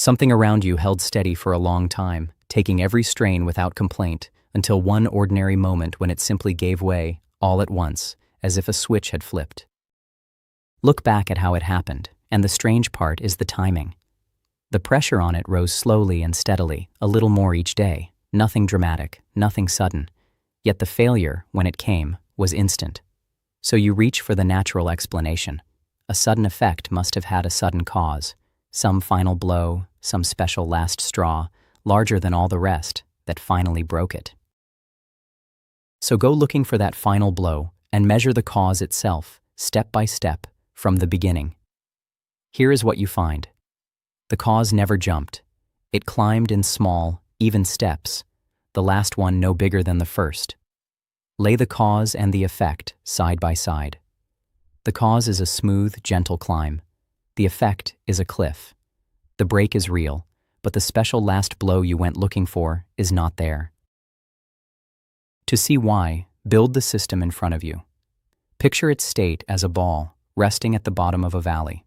Something around you held steady for a long time, taking every strain without complaint, until one ordinary moment when it simply gave way, all at once, as if a switch had flipped. Look back at how it happened, and the strange part is the timing. The pressure on it rose slowly and steadily, a little more each day, nothing dramatic, nothing sudden. Yet the failure, when it came, was instant. So you reach for the natural explanation. A sudden effect must have had a sudden cause. Some final blow, some special last straw, larger than all the rest, that finally broke it. So go looking for that final blow and measure the cause itself, step by step, from the beginning. Here is what you find. The cause never jumped. It climbed in small, even steps, the last one no bigger than the first. Lay the cause and the effect side by side. The cause is a smooth, gentle climb. The effect is a cliff. The break is real, but the special last blow you went looking for is not there. To see why, build the system in front of you. Picture its state as a ball, resting at the bottom of a valley.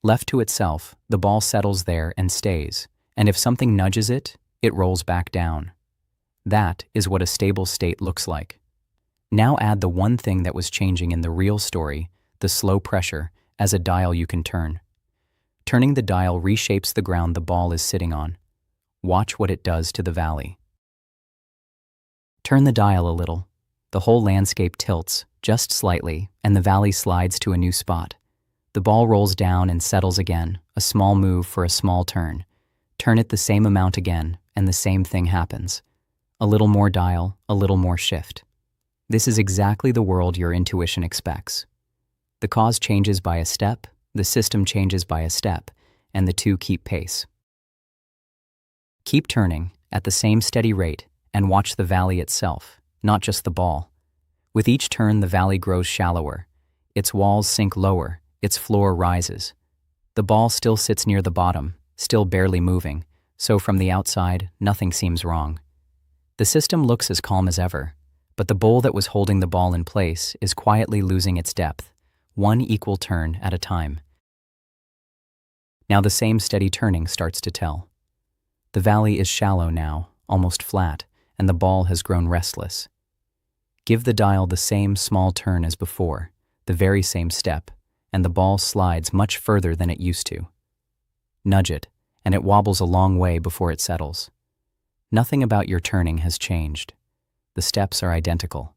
Left to itself, the ball settles there and stays, and if something nudges it, it rolls back down. That is what a stable state looks like. Now add the one thing that was changing in the real story, the slow pressure, as a dial you can turn. Turning the dial reshapes the ground the ball is sitting on. Watch what it does to the valley. Turn the dial a little. The whole landscape tilts, just slightly, and the valley slides to a new spot. The ball rolls down and settles again, a small move for a small turn. Turn it the same amount again, and the same thing happens. A little more dial, a little more shift. This is exactly the world your intuition expects. The cause changes by a step, the system changes by a step, and the two keep pace. Keep turning, at the same steady rate, and watch the valley itself, not just the ball. With each turn, the valley grows shallower. Its walls sink lower, its floor rises. The ball still sits near the bottom, still barely moving, so from the outside, nothing seems wrong. The system looks as calm as ever, but the bowl that was holding the ball in place is quietly losing its depth, one equal turn at a time. Now the same steady turning starts to tell. The valley is shallow now, almost flat, and the ball has grown restless. Give the dial the same small turn as before, the very same step, and the ball slides much further than it used to. Nudge it, and it wobbles a long way before it settles. Nothing about your turning has changed. The steps are identical.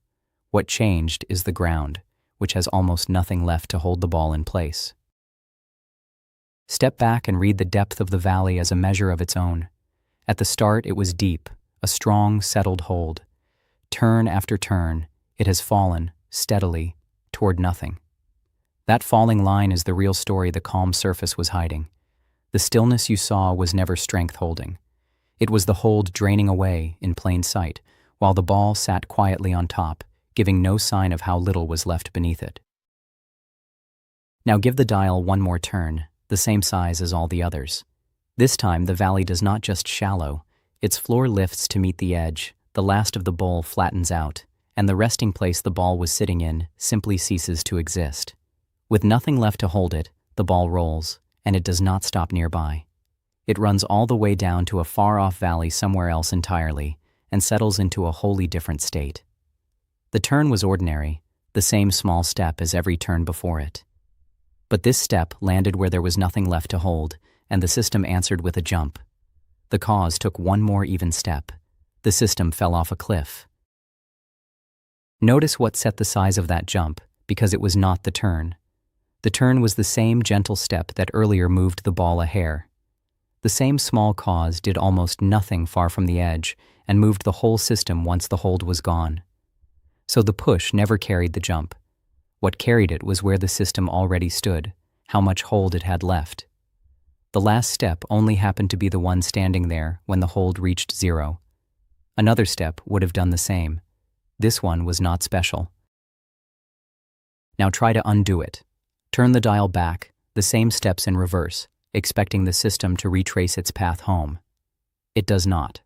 What changed is the ground, which has almost nothing left to hold the ball in place. Step back and read the depth of the valley as a measure of its own. At the start, it was deep, a strong, settled hold. Turn after turn, it has fallen, steadily, toward nothing. That falling line is the real story the calm surface was hiding. The stillness you saw was never strength holding. It was the hold draining away in plain sight, while the ball sat quietly on top, giving no sign of how little was left beneath it. Now give the dial one more turn, the same size as all the others. This time the valley does not just shallow, its floor lifts to meet the edge, the last of the bowl flattens out, and the resting place the ball was sitting in simply ceases to exist. With nothing left to hold it, the ball rolls, and it does not stop nearby. It runs all the way down to a far-off valley somewhere else entirely, and settles into a wholly different state. The turn was ordinary, the same small step as every turn before it. But this step landed where there was nothing left to hold, and the system answered with a jump. The cause took one more even step. The system fell off a cliff. Notice what set the size of that jump, because it was not the turn. The turn was the same gentle step that earlier moved the ball a hair. The same small cause did almost nothing far from the edge and moved the whole system once the hold was gone. So the push never carried the jump. What carried it was where the system already stood, how much hold it had left. The last step only happened to be the one standing there when the hold reached zero. Another step would have done the same. This one was not special. Now try to undo it. Turn the dial back, the same steps in reverse, expecting the system to retrace its path home. It does not.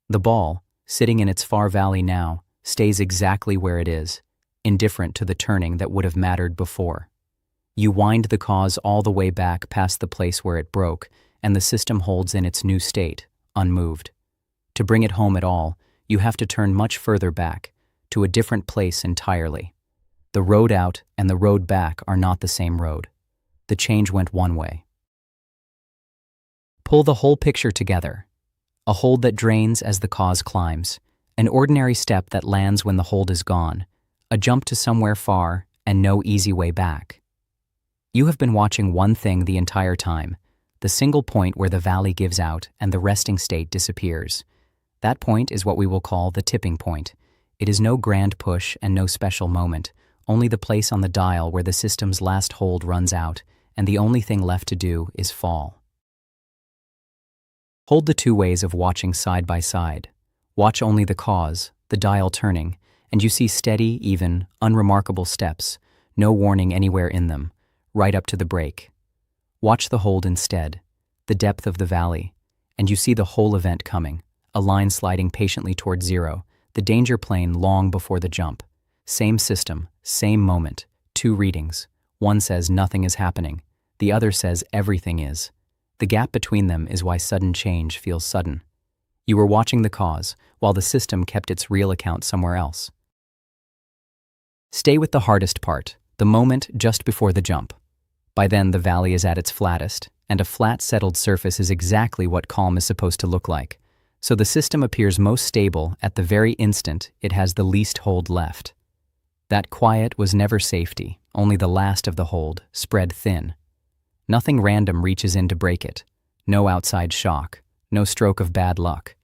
The ball, sitting in its far valley now, stays exactly where it is, indifferent to the turning that would have mattered before. You wind the cause all the way back past the place where it broke, and the system holds in its new state, unmoved. To bring it home at all, you have to turn much further back, to a different place entirely. The road out and the road back are not the same road. The change went one way. Pull the whole picture together. A hold that drains as the cause climbs, an ordinary step that lands when the hold is gone, a jump to somewhere far, and no easy way back. You have been watching one thing the entire time, the single point where the valley gives out and the resting state disappears. That point is what we will call the tipping point. It is no grand push and no special moment, only the place on the dial where the system's last hold runs out, and the only thing left to do is fall. Hold the two ways of watching side by side. Watch only the cause, the dial turning, and you see steady, even, unremarkable steps, no warning anywhere in them, right up to the break. Watch the hold instead, the depth of the valley, and you see the whole event coming, a line sliding patiently toward zero, the danger plane long before the jump. Same system, same moment, two readings. One says nothing is happening, the other says everything is. The gap between them is why sudden change feels sudden. You were watching the cause, while the system kept its real account somewhere else. Stay with the hardest part, the moment just before the jump. By then, the valley is at its flattest, and a flat, settled surface is exactly what calm is supposed to look like. So the system appears most stable at the very instant it has the least hold left. That quiet was never safety, only the last of the hold, spread thin. Nothing random reaches in to break it. No outside shock, no stroke of bad luck.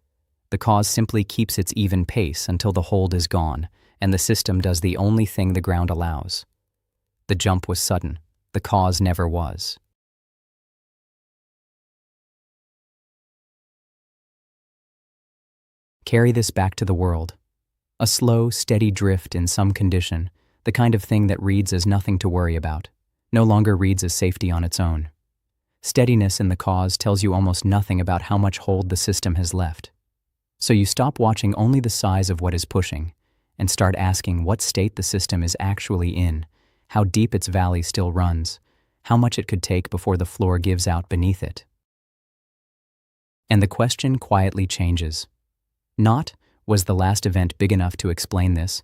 The cause simply keeps its even pace until the hold is gone, and the system does the only thing the ground allows. The jump was sudden. The cause never was. Carry this back to the world. A slow, steady drift in some condition, the kind of thing that reads as nothing to worry about, no longer reads as safety on its own. Steadiness in the cause tells you almost nothing about how much hold the system has left. So you stop watching only the size of what is pushing, and start asking what state the system is actually in, how deep its valley still runs, how much it could take before the floor gives out beneath it. And the question quietly changes. Not, was the last event big enough to explain this,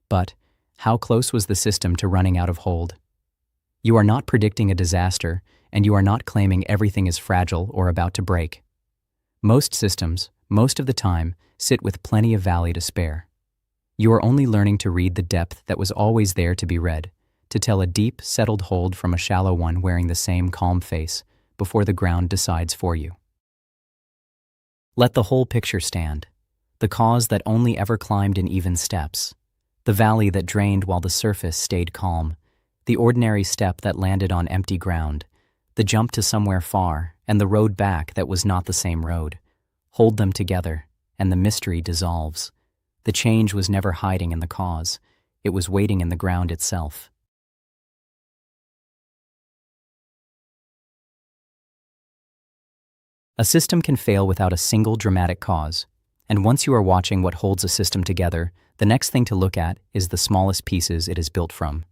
but how close was the system to running out of hold? You are not predicting a disaster, and you are not claiming everything is fragile or about to break. Most systems, most of the time, sit with plenty of valley to spare. You are only learning to read the depth that was always there to be read, to tell a deep, settled hold from a shallow one wearing the same calm face before the ground decides for you. Let the whole picture stand. The cause that only ever climbed in even steps. The valley that drained while the surface stayed calm. The ordinary step that landed on empty ground. The jump to somewhere far, and the road back that was not the same road. Hold them together, and the mystery dissolves. The change was never hiding in the cause. It was waiting in the ground itself. A system can fail without a single dramatic cause. And once you are watching what holds a system together, the next thing to look at is the smallest pieces it is built from.